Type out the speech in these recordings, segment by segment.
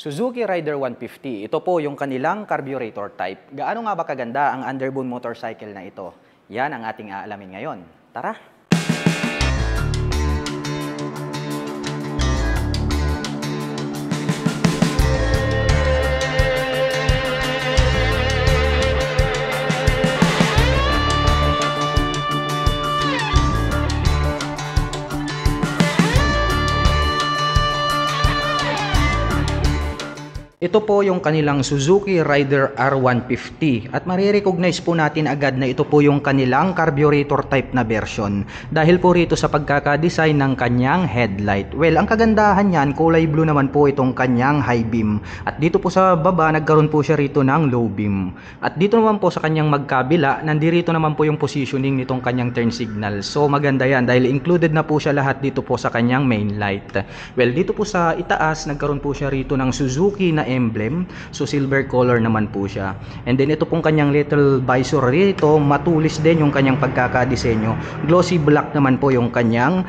Suzuki Rider 150, ito po yung kanilang carburetor type. Gaano nga ba kaganda ang underbone motorcycle na ito? Yan ang ating aalamin ngayon. Tara! Ito po yung kanilang Suzuki Rider R150 at marirecognize po natin agad na ito po yung kanilang carburetor type na version dahil po rito sa pagkakadesign ng kanyang headlight. Well, ang kagandahan niyan, kulay blue naman po itong kanyang high beam at dito po sa baba nagkaroon po siya rito ng low beam. At dito naman po sa kanyang magkabila, nandirito naman po yung positioning nitong kanyang turn signal. So maganda yan dahil included na po siya lahat dito po sa kanyang main light. Well, dito po sa itaas nagkaroon po siya rito ng Suzuki na emblem, so silver color naman po siya. And then ito pong kanyang little visor rito, matulis din yung kanyang pagkakadesenyo. Glossy black naman po yung kanyang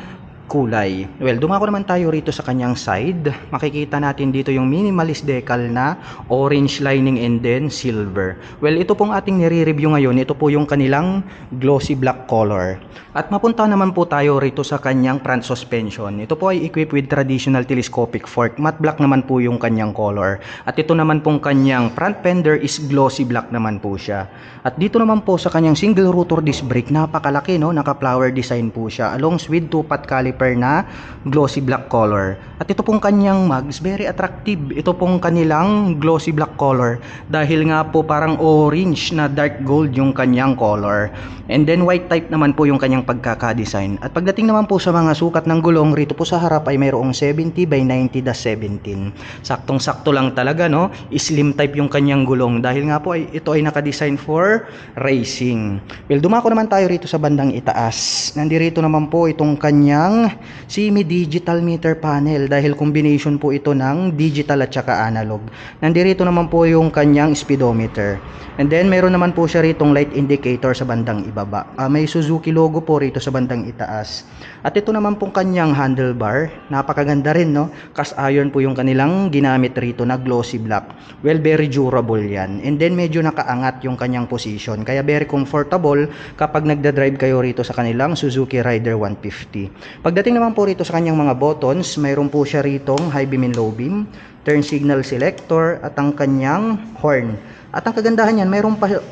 kulay. Well, dumako naman tayo rito sa kanyang side. Makikita natin dito yung minimalist decal na orange lining and then silver. Well, ito pong ating nire-review ngayon. Ito po yung kanilang glossy black color. At mapunta naman po tayo rito sa kanyang front suspension. Ito po ay equipped with traditional telescopic fork. Matte black naman po yung kanyang color. At ito naman pong kanyang front fender is glossy black naman po siya. At dito naman po sa kanyang single rotor disc brake, napakalaki, no? Naka-flower design po siya along with two-pot caliper na glossy black color. At ito pong kanyang mags, very attractive. Ito pong kanilang glossy black color dahil nga po parang orange na dark gold yung kanyang color. And then white type naman po yung kanyang pagkakadesign. At pagdating naman po sa mga sukat ng gulong, rito po sa harap ay mayroong 70 by 90-17. Saktong-sakto lang talaga, no? Slim type yung kanyang gulong dahil nga po ito ay nakadesign for racing. Well, dumako naman tayo rito sa bandang itaas. Nandirito naman po itong kanyang semi-digital meter panel dahil combination po ito ng digital at saka analog. Nandirito naman po yung kanyang speedometer. And then meron naman po siya ritong light indicator sa bandang ibaba. May Suzuki logo po rito sa bandang itaas. At ito naman pong kanyang handlebar. Napakaganda rin, no? Cast iron po yung kanilang ginamit rito na glossy black. Well, very durable yan. And then medyo nakaangat yung kanyang position. Kaya very comfortable kapag nagdadrive kayo rito sa kanilang Suzuki Rider 150. Pagdating naman po rito sa kanyang mga buttons, mayroon po siya ritong high beam and low beam, turn signal selector at ang kanyang horn. At ang kagandahan niyan,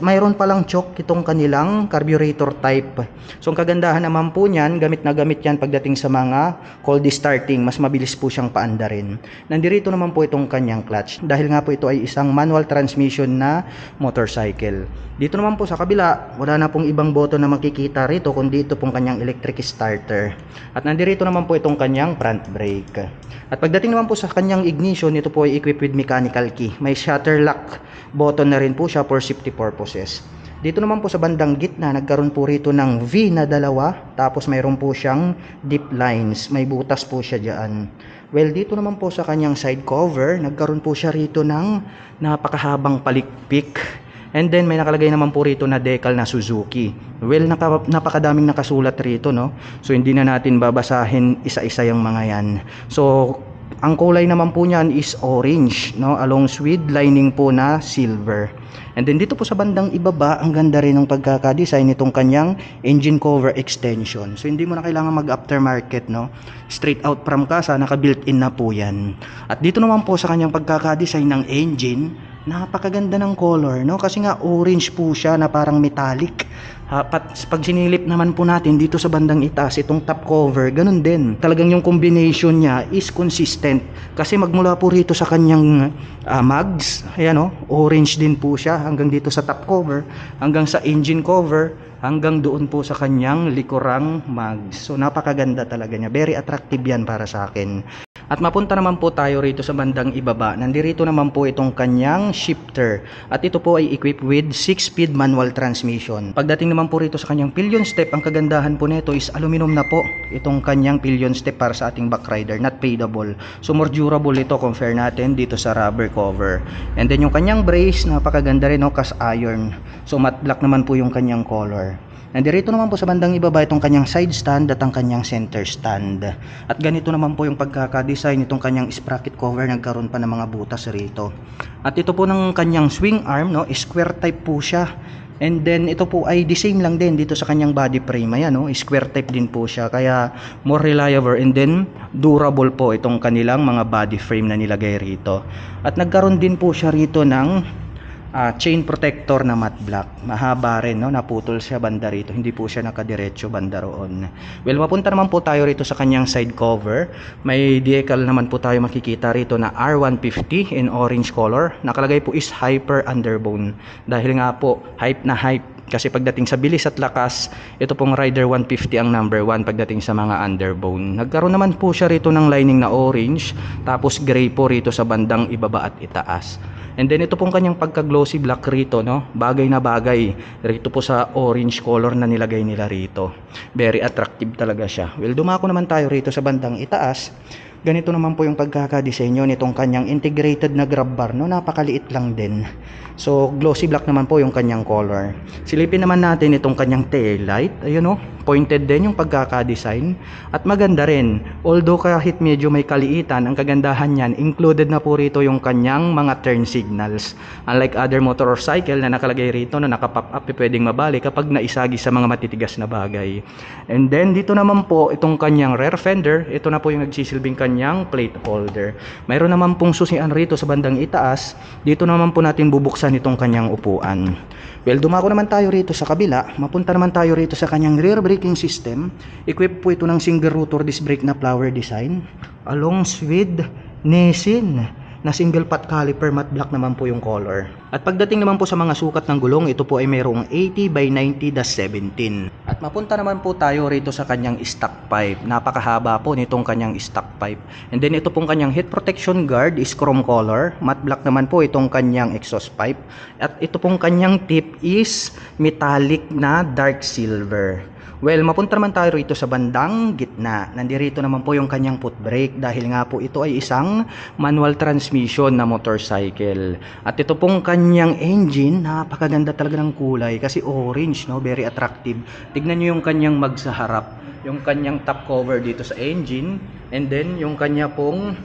mayroon palang choke itong kanilang carburetor type. So ang kagandahan naman po niyan, gamit na gamit yan pagdating sa mga cold starting, mas mabilis po siyang paandarin. Nandirito naman po itong kanyang clutch dahil nga po ito ay isang manual transmission na motorcycle. Dito naman po sa kabila, wala na pong ibang button na makikita rito kundi ito pong kanyang electric starter. At nandirito naman po itong kanyang front brake. At pagdating naman po sa kanyang ignition, ito po ay equipped with mechanical key. May shutter lock button na rin po siya for safety purposes. Dito naman po sa bandang gitna, nagkaroon po rito ng V na dalawa, tapos mayroon po siyang deep lines, may butas po siya dyan. Well, dito naman po sa kanyang side cover, nagkaroon po siya rito ng napakahabang palikpik. And then may nakalagay naman po rito na decal na Suzuki. Well, napakadaming nakasulat rito, no? So hindi na natin babasahin isa-isa yung mga yan. So ang kulay naman po niyan is orange, no? Along with lining po na silver. And then dito po sa bandang ibaba, ang ganda rin ng pagkakadesign nitong kanyang engine cover extension. So hindi mo na kailangan mag-aftermarket, no? Straight out from casa, naka-built-in na po yan. At dito naman po sa kanyang pagkakadesign ng engine, napakaganda ng color, no? Kasi nga orange po siya na parang metallic. Pag sinilip naman po natin dito sa bandang itaas, itong top cover, ganun din. Talagang yung combination niya is consistent. Kasi magmula po rito sa kanyang mags, ayan, no? Orange din po siya hanggang dito sa top cover, hanggang sa engine cover, hanggang doon po sa kanyang likurang mags. So napakaganda talaga niya. Very attractive yan para sa akin. At mapunta naman po tayo rito sa bandang ibaba. Nandirito naman po itong kanyang shifter. At ito po ay equipped with 6-speed manual transmission. Pagdating naman po rito sa kanyang pillion step, ang kagandahan po nito is aluminum na po itong kanyang pillion step para sa ating backrider, not fadable. So more durable ito compare natin dito sa rubber cover. And then yung kanyang brace, napakaganda rin, no? Cast iron. So matte black naman po yung kanyang color. Nandirito naman po sa bandang ibaba itong kanyang side stand at ang kanyang center stand. At ganito naman po yung pagkaka-design itong kanyang sprocket cover, nagkaroon pa ng mga butas rito. At ito po ng kanyang swing arm, no, square type po siya. And then ito po ay the same lang din dito sa kanyang body frame. Ayan, no, square type din po siya, kaya more reliable and then durable po itong kanilang mga body frame na nilagay rito. At nagkaroon din po siya rito ng chain protector na matte black. Mahaba rin, no? Naputol siya banda rito, hindi po siya nakadiretso banda roon. Well, mapunta naman po tayo rito sa kanyang side cover. May decal naman po tayo makikita rito na R150 in orange color. Nakalagay po is hyper underbone, dahil nga po hype na hype. Kasi pagdating sa bilis at lakas, ito pong Rider 150 ang number 1 pagdating sa mga underbone. Nagkaroon naman po siya rito ng lining na orange, tapos gray po rito sa bandang ibaba at itaas. And then ito pong kanyang pagka-glossy black rito, no? Bagay na bagay rito po sa orange color na nilagay nila rito. Very attractive talaga siya. Well, dumako naman tayo rito sa bandang itaas. Ganito naman po yung pagkakadesenyo nitong kanyang integrated na grab bar, no? Napakaliit lang din. So, glossy black naman po yung kanyang color. Silipin naman natin itong kanyang tail light. Ayun, no? Pointed din yung pagkakadesign. At maganda rin. Although kahit medyo may kaliitan, ang kagandahan niyan, included na po rito yung kanyang mga turn signals. Unlike other motor or cycle na nakalagay rito na naka-pop up, pwedeng mabalik kapag naisagi sa mga matitigas na bagay. And then, dito naman po itong kanyang rear fender. Ito na po yung nagsisilbing kanyang plate holder. Mayroon naman pong susian rito sa bandang itaas. Dito naman po natin bubuksan itong kanyang upuan. Well, dumako naman tayo rito sa kabila. Mapunta naman tayo rito sa kanyang rear braking system. Equipped po ito ng single rotor disc brake na flower design, along with Nissin na single pot caliper, matte black naman po yung color. At pagdating naman po sa mga sukat ng gulong, ito po ay mayroong 80 by 90-17. At mapunta naman po tayo rito sa kanyang stock pipe. Napakahaba po nitong kanyang stock pipe. And then ito pong kanyang heat protection guard is chrome color. Matte black naman po itong kanyang exhaust pipe. At ito pong kanyang tip is metallic na dark silver. Well, mapunta naman tayo rito sa bandang gitna. Nandirito naman po yung kanyang foot brake, dahil nga po ito ay isang manual transmission na motorcycle. At ito pong kanyang engine, napakaganda talaga ng kulay kasi orange, no? Very attractive. Tignan nyo yung kanyang mag sa harap, yung kanyang top cover dito sa engine, and then yung kanya pong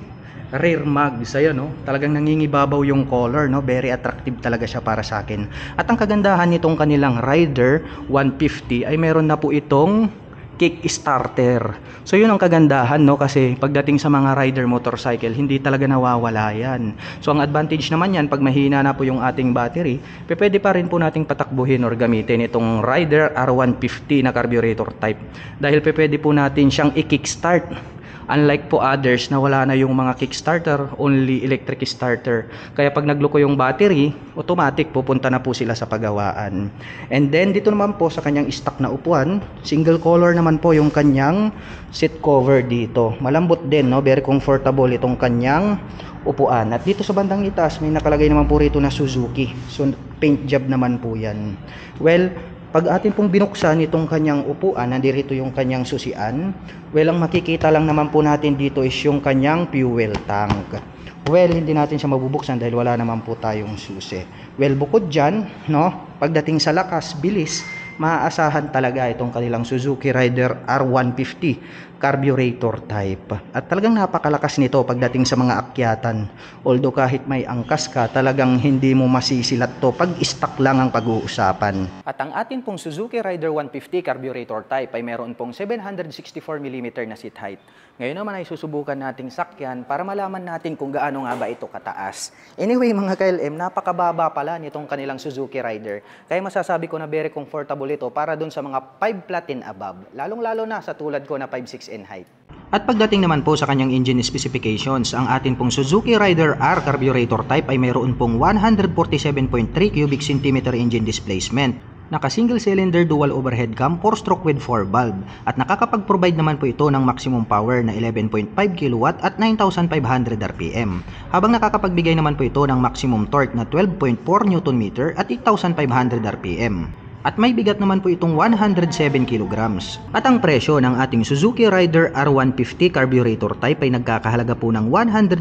rear mags, ayan, no? Talagang nangingibabaw yung color, no? Very attractive talaga siya para sa akin. At ang kagandahan nitong kanilang Rider 150 ay meron na po itong kick starter. So yun ang kagandahan, no? Kasi pagdating sa mga rider motorcycle, hindi talaga nawawala yan. So ang advantage naman yan, pag mahina na po yung ating battery, pwede pa rin po nating patakbuhin or gamitin itong Rider R150 na carburetor type. Dahil pwede po natin siyang i-kickstart. Unlike po others na wala na yung mga kickstarter, only electric starter. Kaya pag nagluko yung battery, automatic pupunta na po sila sa pagawaan. And then dito naman po sa kanyang stock na upuan, single color naman po yung kanyang seat cover dito. Malambot din, no? Very comfortable itong kanyang upuan. At dito sa bandang itaas, may nakalagay naman po rito na Suzuki. So paint job naman po yan. Well, pag atin pong binuksan itong kanyang upuan, nandirito yung kanyang susian. Well, ang makikita lang naman po natin dito is yung kanyang fuel tank. Well, hindi natin siya mabubuksan dahil wala naman po tayong susi. Well, bukod dyan, no, pagdating sa lakas, bilis, maaasahan talaga itong kanilang Suzuki Rider R150 carburetor type. At talagang napakalakas nito pagdating sa mga akyatan. Although kahit may angkas ka, talagang hindi mo masisilat to pag stock lang ang pag-uusapan. At ang atin pong Suzuki Rider 150 carburetor type ay meron pong 764mm na seat height. Ngayon naman ay susubukan nating sakyan para malaman natin kung gaano nga ba ito kataas. Anyway mga KLM, napakababa pala nitong kanilang Suzuki Rider. Kaya masasabi ko na very comfortable ito para dun sa mga 5 flat and above. Lalong-lalo na sa tulad ko na 5'6" in height. At pagdating naman po sa kanyang engine specifications, ang atin pong Suzuki Rider R carburetor type ay mayroon pong 147.3 cubic centimeter engine displacement. Naka single cylinder dual overhead cam 4-stroke with 4 valve at nakakapag-provide naman po ito ng maximum power na 11.5 kW at 9,500 RPM. Habang nakakapagbigay naman po ito ng maximum torque na 12.4 Nm at 8,500 RPM. at may bigat naman po itong 107 kilograms. At ang presyo ng ating Suzuki Rider R150 carburetor type ay nagkakahalaga po ng 106,900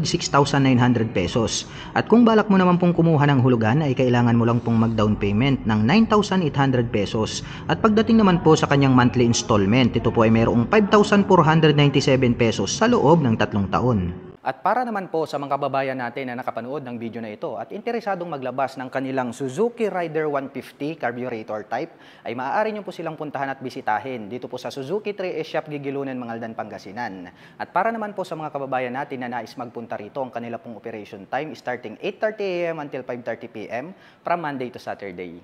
pesos. At kung balak mo naman pong kumuha ng hulugan ay kailangan mo lang pong mag-down payment ng 9,800 pesos. At pagdating naman po sa kanyang monthly installment, ito po ay mayroong 5,497 pesos sa loob ng 3 taon. At para naman po sa mga kababayan natin na nakapanood ng video na ito at interesadong maglabas ng kanilang Suzuki Rider 150 carburetor type, ay maaari nyo po silang puntahan at bisitahin dito po sa Suzuki 3S Shop Gigilunan, Mangaldan, Pangasinan. At para naman po sa mga kababayan natin na nais magpunta rito, ang kanila pong operation time starting 8:30 AM until 5:30 PM from Monday to Saturday.